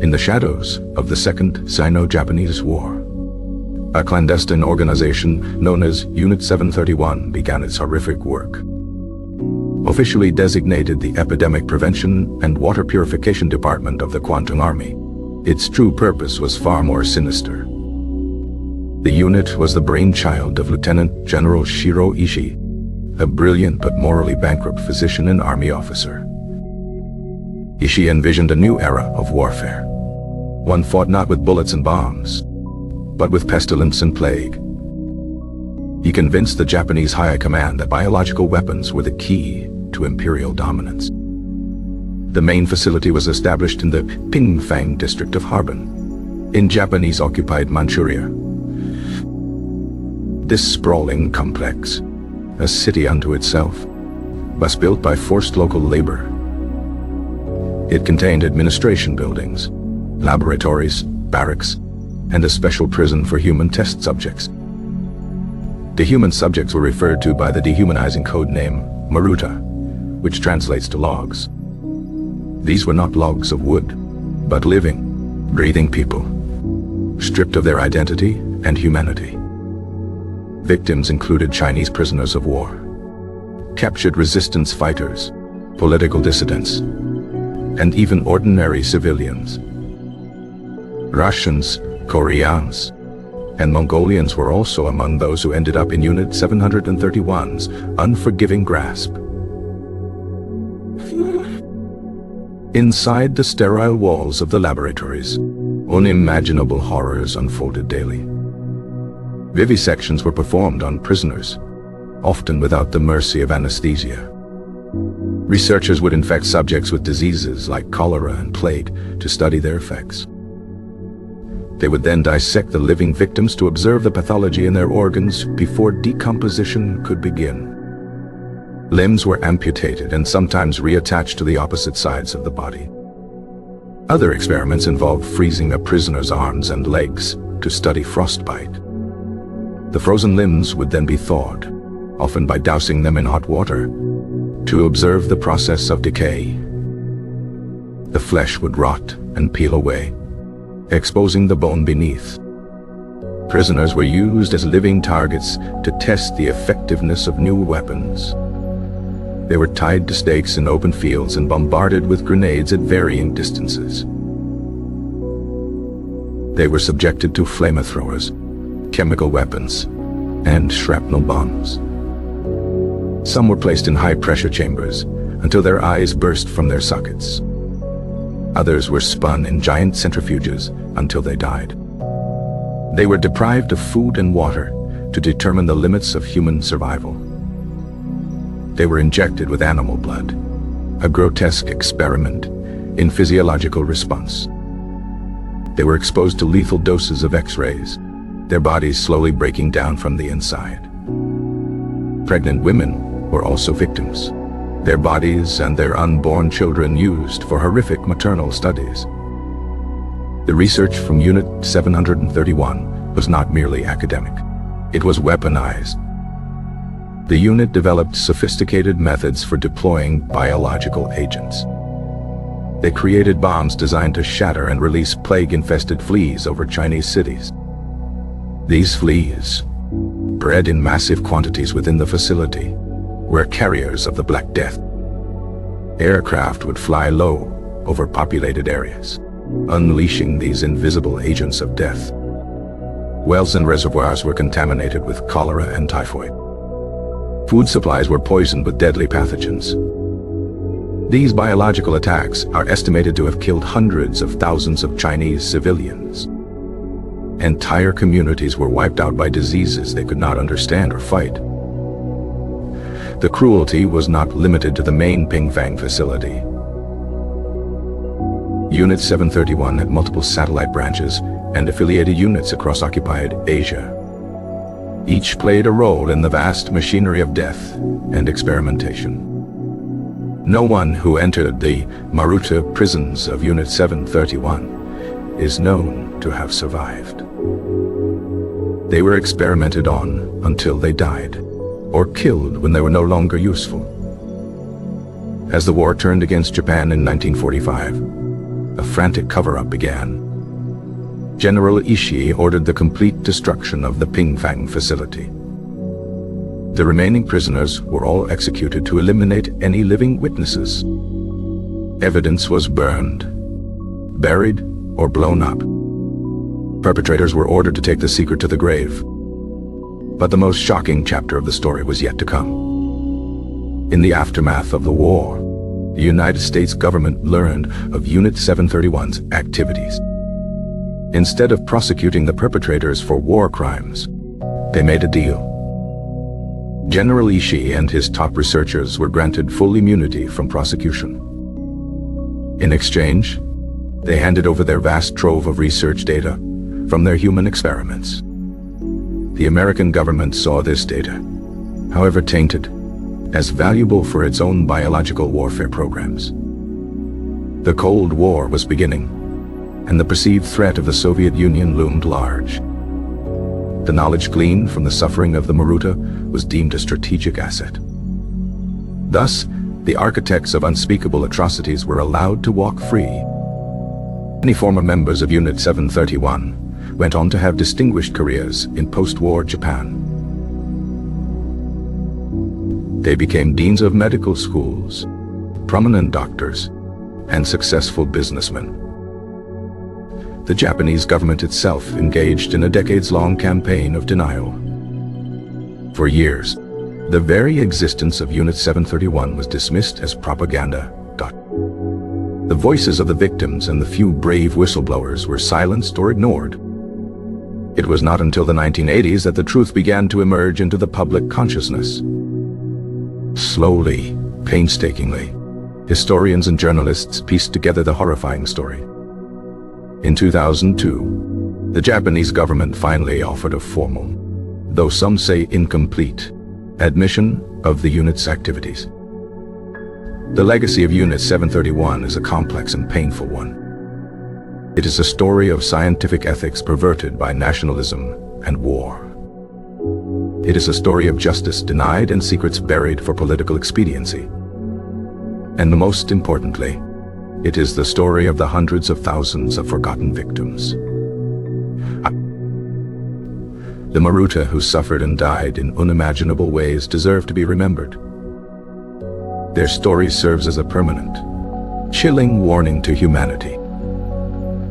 In the shadows of the Second Sino-Japanese War, a clandestine organization known as Unit 731 began its horrific work. Officially designated the Epidemic Prevention and Water Purification Department of the Kwantung Army, its true purpose was far more sinister. The unit was the brainchild of Lieutenant General Shiro Ishii, a brilliant but morally bankrupt physician and army officer. Ishii envisioned a new era of warfare, one fought not with bullets and bombs, but with pestilence and plague. He convinced the Japanese High Command that biological weapons were the key to imperial dominance. The main facility was established in the Pingfang district of Harbin, in Japanese-occupied Manchuria. This sprawling complex, a city unto itself, was built by forced local labor. It contained administration buildings, laboratories, barracks, and a special prison for human test subjects. The human subjects were referred to by the dehumanizing code name Maruta, which translates to logs. These were not logs of wood, but living, breathing people, stripped of their identity and humanity. Victims included Chinese prisoners of war, captured resistance fighters, political dissidents, and even ordinary civilians. Russians, Koreans, and Mongolians were also among those who ended up in Unit 731's unforgiving grasp. Inside the sterile walls of the laboratories, unimaginable horrors unfolded daily. Vivisections were performed on prisoners, often without the mercy of anesthesia. Researchers would infect subjects with diseases like cholera and plague to study their effects. They would then dissect the living victims to observe the pathology in their organs before decomposition could begin. Limbs were amputated and sometimes reattached to the opposite sides of the body. Other experiments involved freezing a prisoner's arms and legs to study frostbite. The frozen limbs would then be thawed, often by dousing them in hot water, to observe the process of decay. The flesh would rot and peel away, exposing the bone beneath. Prisoners were used as living targets to test the effectiveness of new weapons. They were tied to stakes in open fields and bombarded with grenades at varying distances. They were subjected to flamethrowers, chemical weapons, and shrapnel bombs. Some were placed in high-pressure chambers until their eyes burst from their sockets. Others were spun in giant centrifuges until they died. They were deprived of food and water to determine the limits of human survival. They were injected with animal blood, a grotesque experiment in physiological response. They were exposed to lethal doses of X-rays, their bodies slowly breaking down from the inside. Pregnant women were also victims, their bodies and their unborn children used for horrific maternal studies. The research from Unit 731 was not merely academic. It was weaponized. The unit developed sophisticated methods for deploying biological agents. They created bombs designed to shatter and release plague-infested fleas over Chinese cities. These fleas, bred in massive quantities within the facility, were carriers of the Black Death. Aircraft would fly low over populated areas, unleashing these invisible agents of death. Wells and reservoirs were contaminated with cholera and typhoid. Food supplies were poisoned with deadly pathogens. These biological attacks are estimated to have killed hundreds of thousands of Chinese civilians. Entire communities were wiped out by diseases they could not understand or fight. The cruelty was not limited to the main Pingfang facility. Unit 731 had multiple satellite branches and affiliated units across occupied Asia. Each played a role in the vast machinery of death and experimentation. No one who entered the Maruta prisons of Unit 731 is known to have survived. They were experimented on until they died, or killed when they were no longer useful. As the war turned against Japan in 1945, a frantic cover-up began. General Ishii ordered the complete destruction of the Pingfang facility. The remaining prisoners were all executed to eliminate any living witnesses. Evidence was burned, buried, or blown up. Perpetrators were ordered to take the secret to the grave. But the most shocking chapter of the story was yet to come. In the aftermath of the war, the United States government learned of Unit 731's activities. Instead of prosecuting the perpetrators for war crimes, they made a deal. General Ishii and his top researchers were granted full immunity from prosecution. In exchange, they handed over their vast trove of research data from their human experiments. The American government saw this data, however tainted, as valuable for its own biological warfare programs. The Cold War was beginning, and the perceived threat of the Soviet Union loomed large. The knowledge gleaned from the suffering of the Maruta was deemed a strategic asset. Thus, the architects of unspeakable atrocities were allowed to walk free. Many former members of Unit 731 went on to have distinguished careers in post-war Japan. They became deans of medical schools, prominent doctors, and successful businessmen. The Japanese government itself engaged in a decades-long campaign of denial. For years, the very existence of Unit 731 was dismissed as propaganda. The voices of the victims and the few brave whistleblowers were silenced or ignored. It was not until the 1980s that the truth began to emerge into the public consciousness. Slowly, painstakingly, historians and journalists pieced together the horrifying story. In 2002, the Japanese government finally offered a formal, though some say incomplete, admission of the unit's activities. The legacy of Unit 731 is a complex and painful one. It is a story of scientific ethics perverted by nationalism and war. It is a story of justice denied and secrets buried for political expediency. And most importantly, it is the story of the hundreds of thousands of forgotten victims. The Maruta who suffered and died in unimaginable ways deserve to be remembered. Their story serves as a permanent, chilling warning to humanity.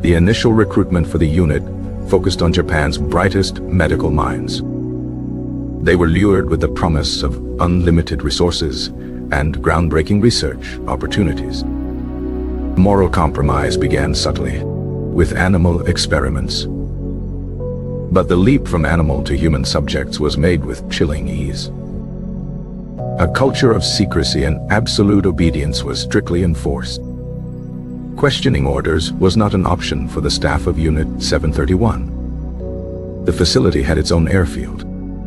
The initial recruitment for the unit focused on Japan's brightest medical minds. They were lured with the promise of unlimited resources and groundbreaking research opportunities. Moral compromise began subtly, with animal experiments. But the leap from animal to human subjects was made with chilling ease. A culture of secrecy and absolute obedience was strictly enforced. Questioning orders was not an option for the staff of Unit 731. The facility had its own airfield,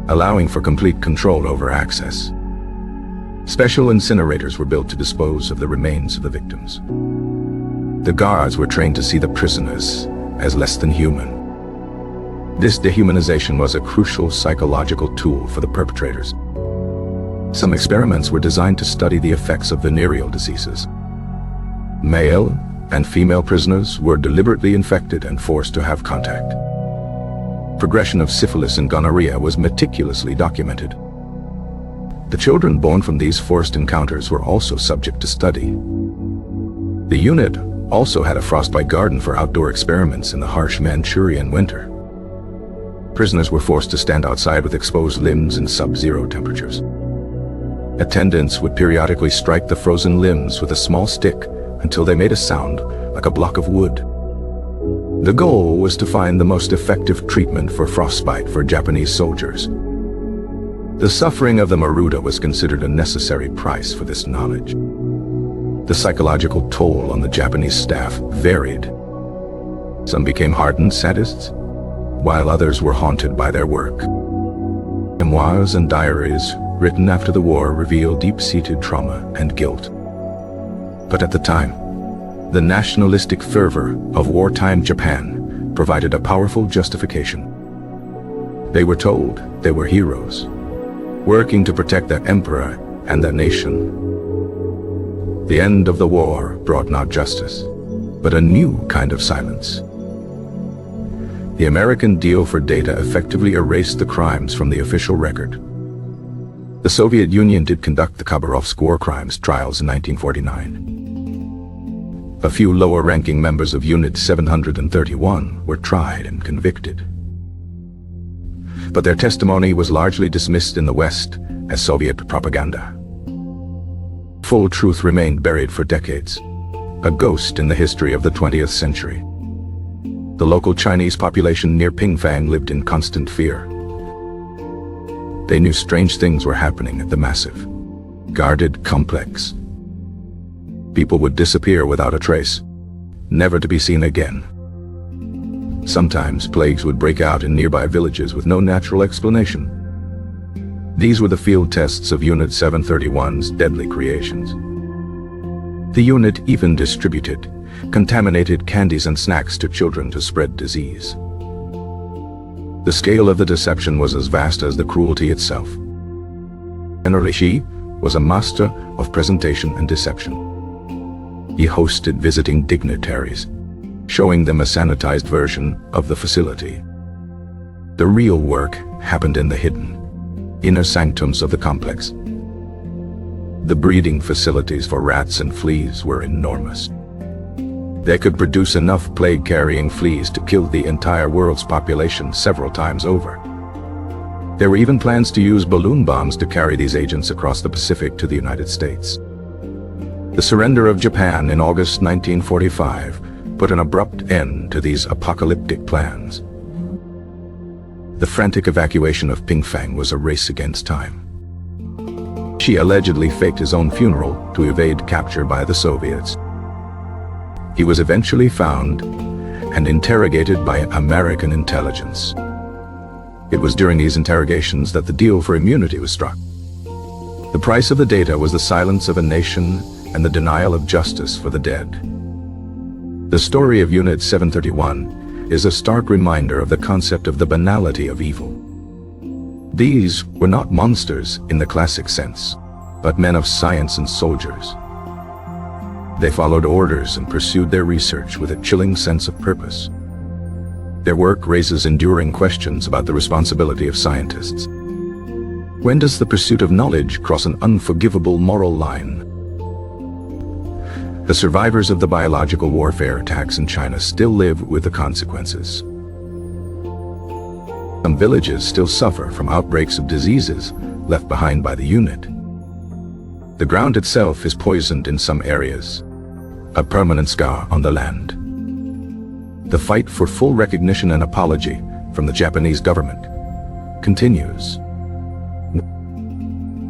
allowing for complete control over access. Special incinerators were built to dispose of the remains of the victims. The guards were trained to see the prisoners as less than human. This dehumanization was a crucial psychological tool for the perpetrators. Some experiments were designed to study the effects of venereal diseases. Male and female prisoners were deliberately infected and forced to have contact. Progression of syphilis and gonorrhea was meticulously documented. The children born from these forced encounters were also subject to study. The unit also had a frostbite garden for outdoor experiments in the harsh Manchurian winter. Prisoners were forced to stand outside with exposed limbs in sub-zero temperatures. Attendants would periodically strike the frozen limbs with a small stick until they made a sound like a block of wood. The goal was to find the most effective treatment for frostbite for Japanese soldiers. The suffering of the Maruta was considered a necessary price for this knowledge. The psychological toll on the Japanese staff varied. Some became hardened sadists, while others were haunted by their work. Memoirs and diaries written after the war reveal deep-seated trauma and guilt. But at the time, the nationalistic fervor of wartime Japan provided a powerful justification. They were told they were heroes, working to protect their emperor and their nation. The end of the war brought not justice, but a new kind of silence. The American deal for data effectively erased the crimes from the official record. The Soviet Union did conduct the Khabarovsk war crimes trials in 1949. A few lower-ranking members of Unit 731 were tried and convicted. But their testimony was largely dismissed in the West as Soviet propaganda. Full truth remained buried for decades, a ghost in the history of the 20th century. The local Chinese population near Pingfang lived in constant fear. They knew strange things were happening at the massive, guarded complex. People would disappear without a trace, never to be seen again. Sometimes plagues would break out in nearby villages with no natural explanation. These were the field tests of Unit 731's deadly creations. The unit even distributed contaminated candies and snacks to children to spread disease. The scale of the deception was as vast as the cruelty itself. General Xi was a master of presentation and deception. He hosted visiting dignitaries, showing them a sanitized version of the facility. The real work happened in the hidden, inner sanctums of the complex. The breeding facilities for rats and fleas were enormous. They could produce enough plague-carrying fleas to kill the entire world's population several times over. There were even plans to use balloon bombs to carry these agents across the Pacific to the United States. The surrender of Japan in August 1945 put an abrupt end to these apocalyptic plans. The frantic evacuation of Pingfang was a race against time. Xi allegedly faked his own funeral to evade capture by the Soviets. He was eventually found and interrogated by American intelligence. It was during these interrogations that the deal for immunity was struck. The price of the data was the silence of a nation and the denial of justice for the dead. The story of Unit 731 is a stark reminder of the concept of the banality of evil. These were not monsters in the classic sense, but men of science and soldiers. They followed orders and pursued their research with a chilling sense of purpose. Their work raises enduring questions about the responsibility of scientists. When does the pursuit of knowledge cross an unforgivable moral line? The survivors of the biological warfare attacks in China still live with the consequences. Some villages still suffer from outbreaks of diseases left behind by the unit. The ground itself is poisoned in some areas, a permanent scar on the land. The fight for full recognition and apology from the Japanese government continues.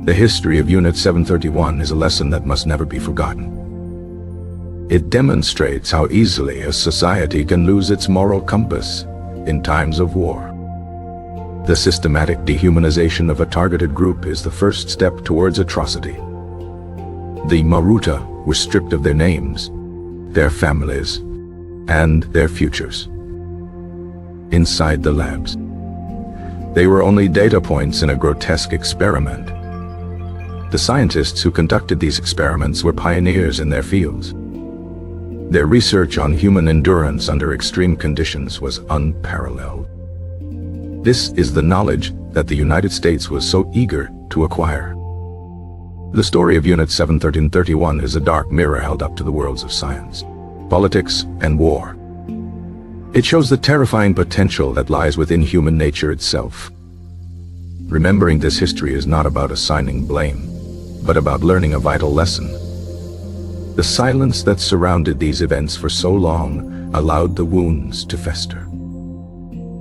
The history of Unit 731 is a lesson that must never be forgotten. It demonstrates how easily a society can lose its moral compass in times of war. The systematic dehumanization of a targeted group is the first step towards atrocity. The Maruta were stripped of their names, their families, and their futures. Inside the labs, they were only data points in a grotesque experiment. The scientists who conducted these experiments were pioneers in their fields. Their research on human endurance under extreme conditions was unparalleled. This is the knowledge that the United States was so eager to acquire. The story of Unit 731 is a dark mirror held up to the worlds of science, politics, and war. It shows the terrifying potential that lies within human nature itself. Remembering this history is not about assigning blame, but about learning a vital lesson. The silence that surrounded these events for so long allowed the wounds to fester.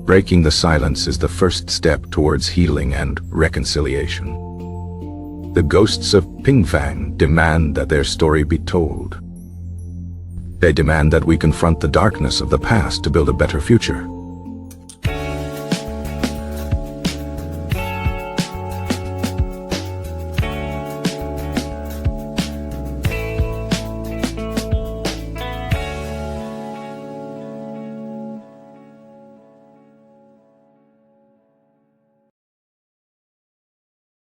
Breaking the silence is the first step towards healing and reconciliation. The ghosts of Pingfang demand that their story be told. They demand that we confront the darkness of the past to build a better future.